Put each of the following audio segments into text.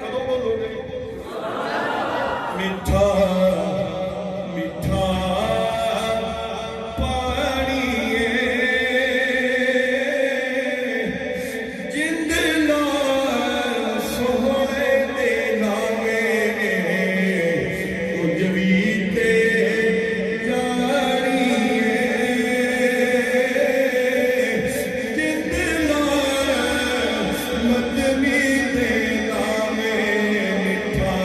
کدوں بولو گے میٹھا میٹھا پانی جند نال سوہنے دے نامے اجوی تے جاری جند نال مدنی دے نامے میٹھا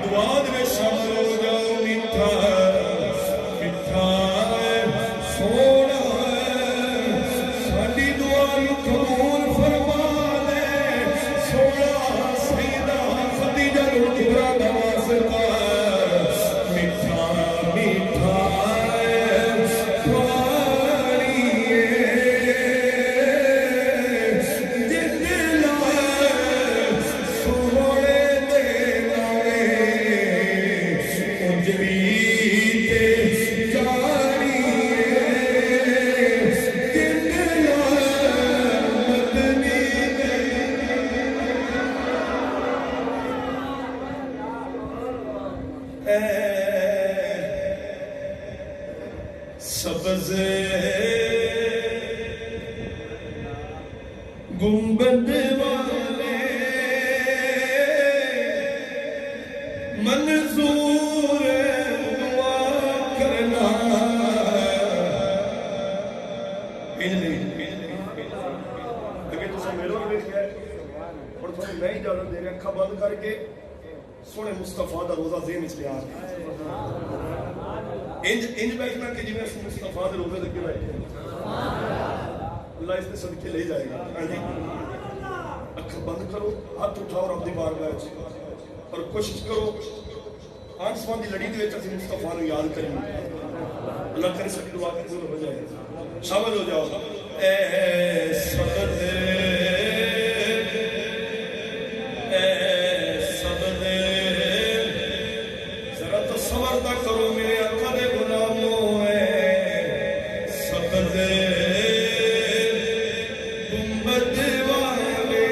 دعا میں شامل ہو جاؤ میٹھا میٹھا سونا ساڈی دعا نوں قبول فرما دے سونا سیدہ خدیجہ کبریٰ دا واسطہ میٹھا میٹھا پانی جند نال سوہنے دے نامے اجوی تے جاری جند نال مدنی دے سبز گنبد والے منظور دعا کرنا اگر تسا میرے کو دیکھیا ہے اور تھوڑی میں اجازت دے رہا اکھاں بند کر کے سونے مصطفیٰ دا روزہ ذہن وچ لے آ انج بیٹھنا کہ جی میں مصطفیٰ دے روزے لگے بیٹھے اللہ اس نے صدقے لے جائے گا اکھاں بند کرو ہاتھ اٹھاؤ رب دی بارگاہ وچ اور کوشش کرو آسمان دی لڑی دے وچ اسی مصطفیٰ نوں یاد کریں اللہ کرے ساری دعا قبول ہو جائے شامل ہو جاؤ اے صبر ذرا تصور تو کرو میرے آقا دے غلاموں صبر گنبد والے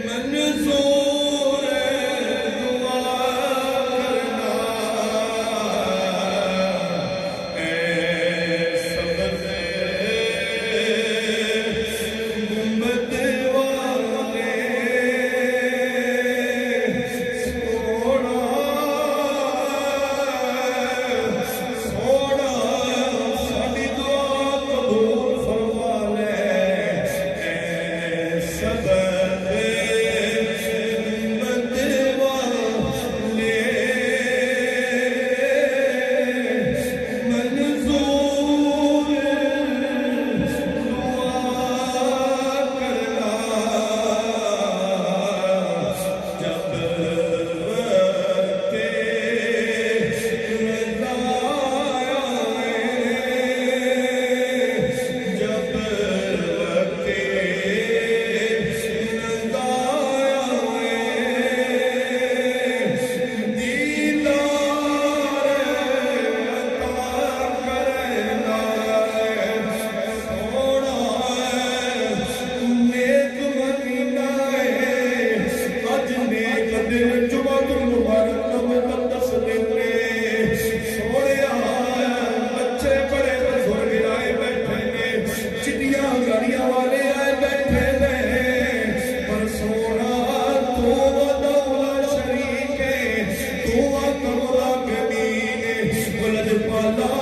منظور دعا کرنا اے صبر گنبد والے سونا سونا ساڈی دعا قبول فرما لے اے صبر گنبد والے منظور دعا کرنا جب وقت رضا آئے جب وقت رضا آئے دیدار عطا کرنا سونا نیک مدینہ اج نیک دن جمعہ المبارک مقدس دن سونیا بچے بڑے بزرگ آئے بیٹھے نے چٹیاں گاڑیاں والے آئے بیٹھے نے پر سونا تو دولا شریک ہے تو مولا کبیر ولد پالا